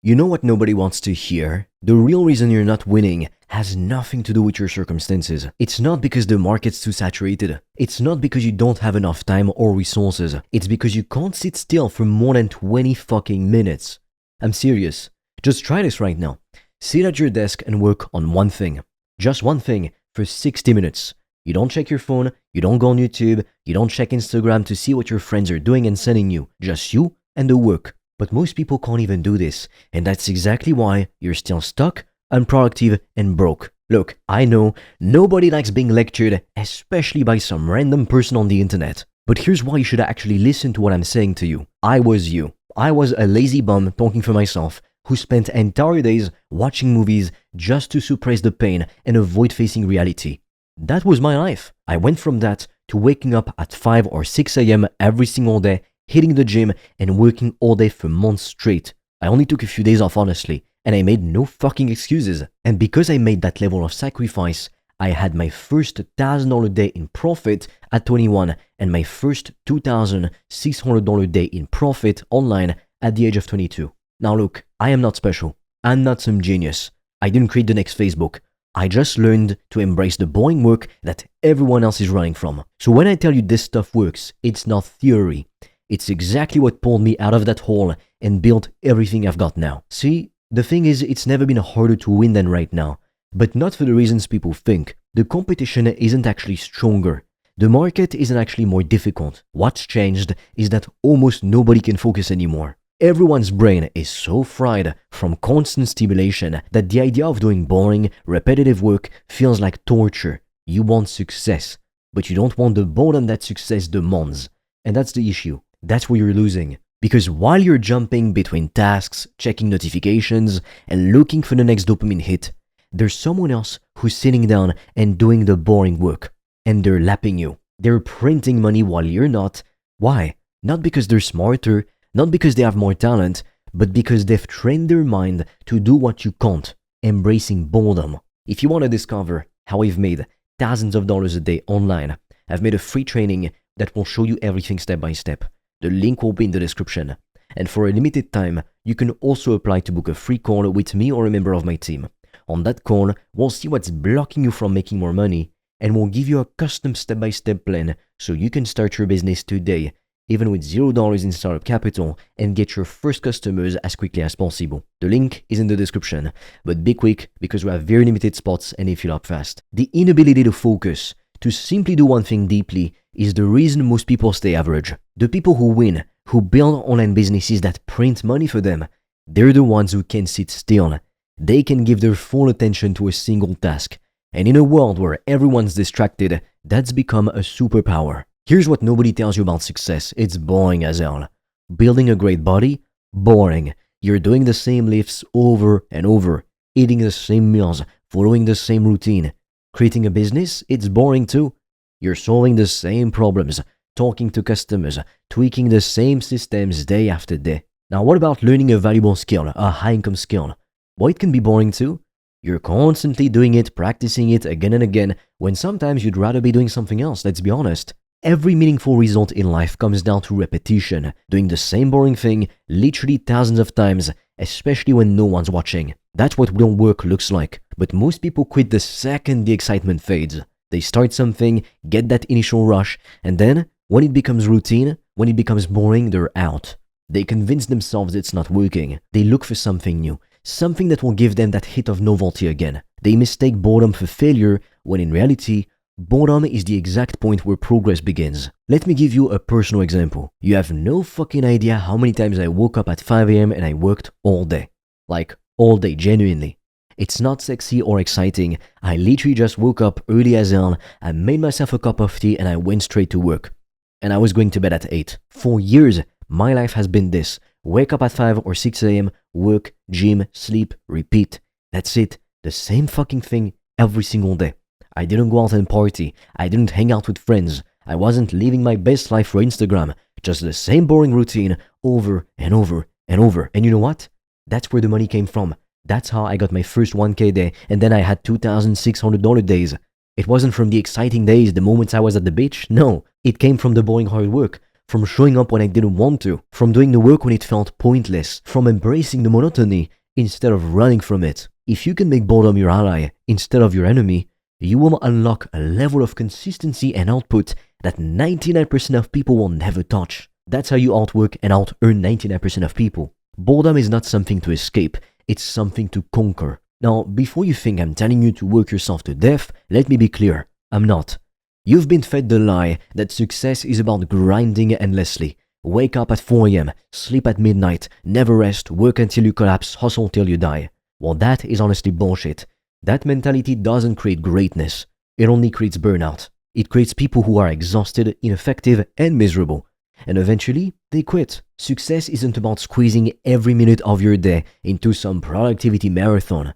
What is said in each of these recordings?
You know what nobody wants to hear? The real reason you're not winning has nothing to do with your circumstances. It's not because the market's too saturated. It's not because you don't have enough time or resources. It's because you can't sit still for more than 20 fucking minutes. I'm serious. Just try this right now. Sit at your desk and work on one thing. Just one thing for 60 minutes. You don't check your phone, you don't go on YouTube, you don't check Instagram to see what your friends are doing and sending you. Just you and the work. But most people can't even do this, and that's exactly why you're still stuck, unproductive, and broke. Look, I know nobody likes being lectured, especially by some random person on the internet. But here's why you should actually listen to what I'm saying to you. I was you. I was a lazy bum talking for myself who spent entire days watching movies just to suppress the pain and avoid facing reality. That was my life. I went from that to waking up at 5 or 6 a.m. every single day, hitting the gym and working all day for months straight. I only took a few days off, honestly, and I made no fucking excuses. And because I made that level of sacrifice, I had my first $1,000 day in profit at 21 and my first $2,600 day in profit online at the age of 22. Now look, I am not special. I'm not some genius. I didn't create the next Facebook. I just learned to embrace the boring work that everyone else is running from. So when I tell you this stuff works, it's not theory. It's exactly what pulled me out of that hole and built everything I've got now. See, the thing is, it's never been harder to win than right now. But not for the reasons people think. The competition isn't actually stronger. The market isn't actually more difficult. What's changed is that almost nobody can focus anymore. Everyone's brain is so fried from constant stimulation that the idea of doing boring, repetitive work feels like torture. You want success, but you don't want the boredom that success demands. And that's the issue. That's where you're losing. Because while you're jumping between tasks, checking notifications, and looking for the next dopamine hit, there's someone else who's sitting down and doing the boring work. And they're lapping you. They're printing money while you're not. Why? Not because they're smarter, not because they have more talent, but because they've trained their mind to do what you can't, embracing boredom. If you want to discover how I've made thousands of dollars a day online, I've made a free training that will show you everything step by step. The link will be in the description. And for a limited time, you can also apply to book a free call with me or a member of my team. On that call, we'll see what's blocking you from making more money, and we'll give you a custom step-by-step plan so you can start your business today, even with $0 in startup capital, and get your first customers as quickly as possible. The link is in the description, but be quick because we have very limited spots and they fill up fast. The inability to focus, to simply do one thing deeply, is the reason most people stay average. The people who win, who build online businesses that print money for them, they're the ones who can sit still. They can give their full attention to a single task. And in a world where everyone's distracted, that's become a superpower. Here's what nobody tells you about success. It's boring as hell. Building a great body? Boring. You're doing the same lifts over and over, eating the same meals, following the same routine. Creating a business? It's boring too. You're solving the same problems, talking to customers, tweaking the same systems day after day. Now what about learning a valuable skill, a high-income skill? Well, it can be boring too. You're constantly doing it, practicing it again and again, when sometimes you'd rather be doing something else, let's be honest. Every meaningful result in life comes down to repetition, doing the same boring thing literally thousands of times, especially when no one's watching. That's what real work looks like. But most people quit the second the excitement fades. They start something, get that initial rush, and then, when it becomes routine, when it becomes boring, they're out. They convince themselves it's not working. They look for something new, something that will give them that hit of novelty again. They mistake boredom for failure, when in reality, boredom is the exact point where progress begins. Let me give you a personal example. You have no fucking idea how many times I woke up at 5 a.m. and I worked all day. Like, all day, genuinely. It's not sexy or exciting. I literally just woke up early as hell, I made myself a cup of tea and I went straight to work. And I was going to bed at 8. For years, my life has been this. Wake up at 5 or 6 a.m., work, gym, sleep, repeat. That's it. The same fucking thing every single day. I didn't go out and party. I didn't hang out with friends. I wasn't living my best life for Instagram. Just the same boring routine over and over and over. And you know what? That's where the money came from. That's how I got my first 1K day, and then I had $2,600 days. It wasn't from the exciting days, the moments I was at the beach. No, it came from the boring hard work, from showing up when I didn't want to, from doing the work when it felt pointless, from embracing the monotony instead of running from it. If you can make boredom your ally instead of your enemy, you will unlock a level of consistency and output that 99% of people will never touch. That's how you outwork and out-earn 99% of people. Boredom is not something to escape, it's something to conquer. Now, before you think I'm telling you to work yourself to death, let me be clear, I'm not. You've been fed the lie that success is about grinding endlessly. Wake up at 4 a.m., sleep at midnight, never rest, work until you collapse, hustle till you die. Well, that is honestly bullshit. That mentality doesn't create greatness. It only creates burnout. It creates people who are exhausted, ineffective, and miserable. And eventually, they quit. Success isn't about squeezing every minute of your day into some productivity marathon.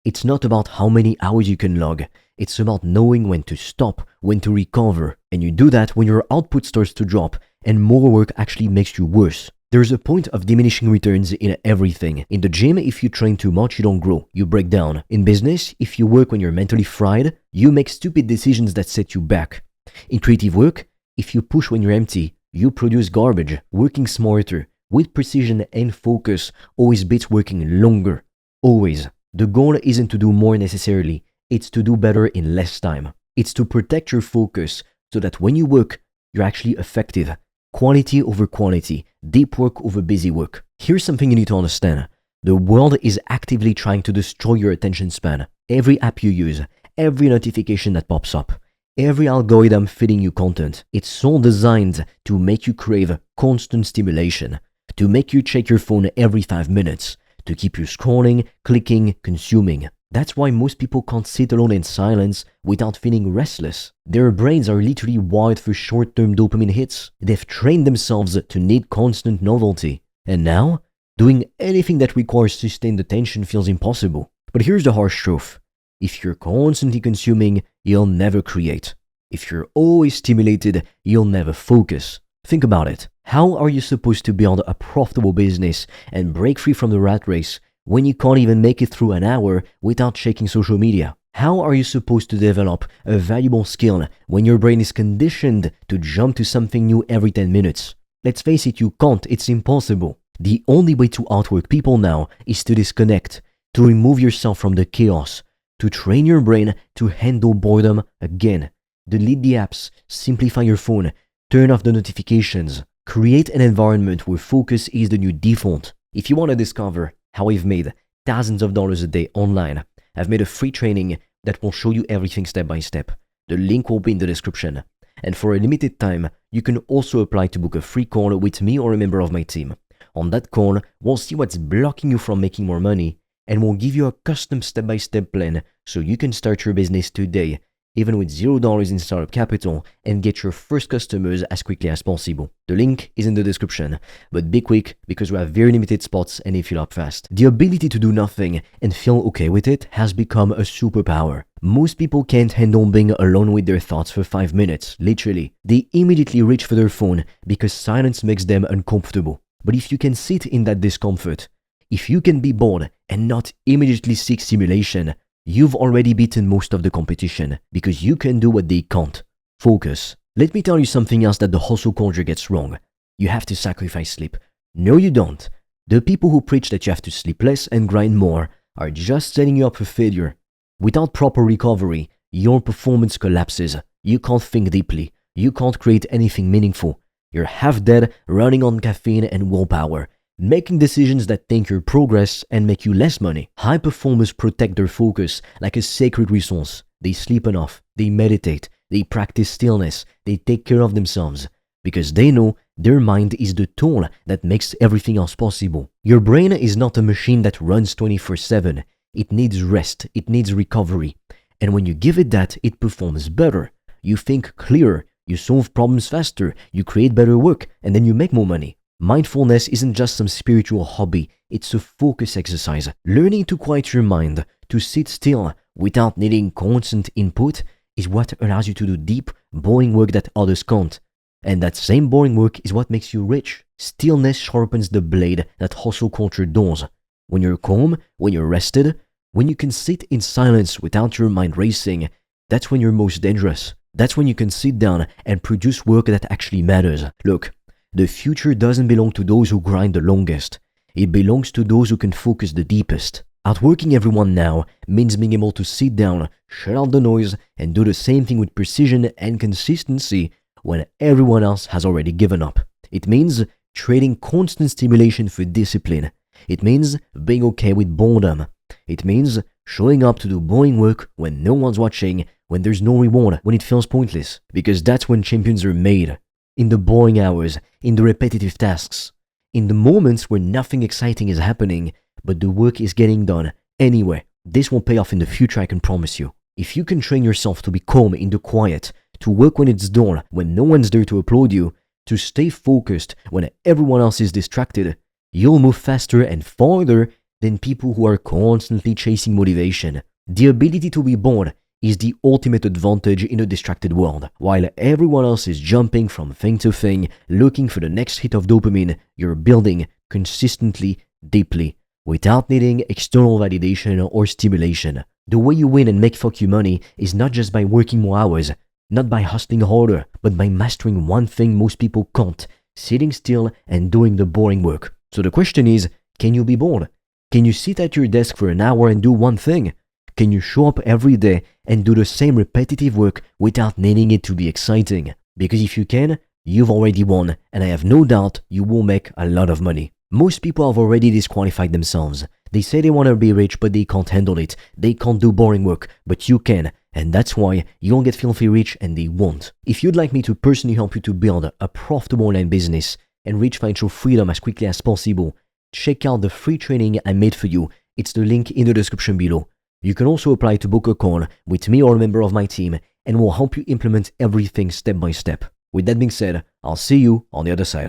It's not about how many hours you can log. It's about knowing when to stop, when to recover. And you do that when your output starts to drop and more work actually makes you worse. There's a point of diminishing returns in everything. In the gym, if you train too much, you don't grow. You break down. In business, if you work when you're mentally fried, you make stupid decisions that set you back. In creative work, if you push when you're empty, you produce garbage. Working smarter, with precision and focus, always beats working longer. Always. The goal isn't to do more necessarily, it's to do better in less time. It's to protect your focus so that when you work, you're actually effective. Quality over quantity, deep work over busy work. Here's something you need to understand. The world is actively trying to destroy your attention span. Every app you use, every notification that pops up, every algorithm feeding you content, it's all designed to make you crave constant stimulation, to make you check your phone every 5 minutes, to keep you scrolling, clicking, consuming. That's why most people can't sit alone in silence without feeling restless. Their brains are literally wired for short-term dopamine hits. They've trained themselves to need constant novelty. And now, doing anything that requires sustained attention feels impossible. But here's the harsh truth. If you're constantly consuming, you'll never create. If you're always stimulated, you'll never focus. Think about it. How are you supposed to build a profitable business and break free from the rat race when you can't even make it through an hour without checking social media? How are you supposed to develop a valuable skill when your brain is conditioned to jump to something new every 10 minutes? Let's face it, you can't. It's impossible. The only way to outwork people now is to disconnect, to remove yourself from the chaos, to train your brain to handle boredom again. Delete the apps, simplify your phone, turn off the notifications. Create an environment where focus is the new default. If you want to discover how I've made thousands of dollars a day online, I've made a free training that will show you everything step by step. The link will be in the description. And for a limited time, you can also apply to book a free call with me or a member of my team. On that call, we'll see what's blocking you from making more money, and we'll give you a custom step-by-step plan so you can start your business today, even with $0 in startup capital, and get your first customers as quickly as possible. The link is in the description, but be quick because we have very limited spots and they fill up fast. The ability to do nothing and feel okay with it has become a superpower. Most people can't handle being alone with their thoughts for 5 minutes, literally. They immediately reach for their phone because silence makes them uncomfortable. But if you can sit in that discomfort, if you can be bored and not immediately seek stimulation, you've already beaten most of the competition because you can do what they can't. Focus. Let me tell you something else that the hustle culture gets wrong. You have to sacrifice sleep. No, you don't. The people who preach that you have to sleep less and grind more are just setting you up for failure. Without proper recovery, your performance collapses. You can't think deeply. You can't create anything meaningful. You're half dead, running on caffeine and willpower, making decisions that tank your progress and make you less money. High performers protect their focus like a sacred resource. They sleep enough, they meditate, they practice stillness, they take care of themselves because they know their mind is the tool that makes everything else possible. Your brain is not a machine that runs 24/7. It needs rest, it needs recovery. And when you give it that, it performs better. You think clearer, you solve problems faster, you create better work, and then you make more money. Mindfulness isn't just some spiritual hobby, it's a focus exercise. Learning to quiet your mind, to sit still without needing constant input is what allows you to do deep, boring work that others can't. And that same boring work is what makes you rich. Stillness sharpens the blade that hustle culture does. When you're calm, when you're rested, when you can sit in silence without your mind racing, that's when you're most dangerous. That's when you can sit down and produce work that actually matters. Look, The future doesn't belong to those who grind the longest. It belongs to those who can focus the deepest. Outworking everyone now means being able to sit down, shut out the noise, and do the same thing with precision and consistency when everyone else has already given up. It means trading constant stimulation for discipline. It means being okay with boredom. It means showing up to do boring work when no one's watching, when there's no reward, when it feels pointless. Because that's when champions are made. In the boring hours, in the repetitive tasks, in the moments where nothing exciting is happening, but the work is getting done anyway. This will pay off in the future, I can promise you. If you can train yourself to be calm in the quiet, to work when it's done, when no one's there to applaud you, to stay focused when everyone else is distracted, you'll move faster and farther than people who are constantly chasing motivation. The ability to be bored is the ultimate advantage in a distracted world. While everyone else is jumping from thing to thing, looking for the next hit of dopamine, you're building consistently, deeply, without needing external validation or stimulation. The way you win and make fuck you money is not just by working more hours, not by hustling harder, but by mastering one thing most people can't, sitting still and doing the boring work. So the question is, can you be bored? Can you sit at your desk for an hour and do one thing? Can you show up every day and do the same repetitive work without needing it to be exciting? Because if you can, you've already won, and I have no doubt you will make a lot of money. Most people have already disqualified themselves. They say they want to be rich, but they can't handle it. They can't do boring work, but you can. And that's why you'll get filthy rich and they won't. If you'd like me to personally help you to build a profitable online business and reach financial freedom as quickly as possible, check out the free training I made for you. It's the link in the description below. You can also apply to book a call with me or a member of my team, and we'll help you implement everything step by step. With that being said, I'll see you on the other side.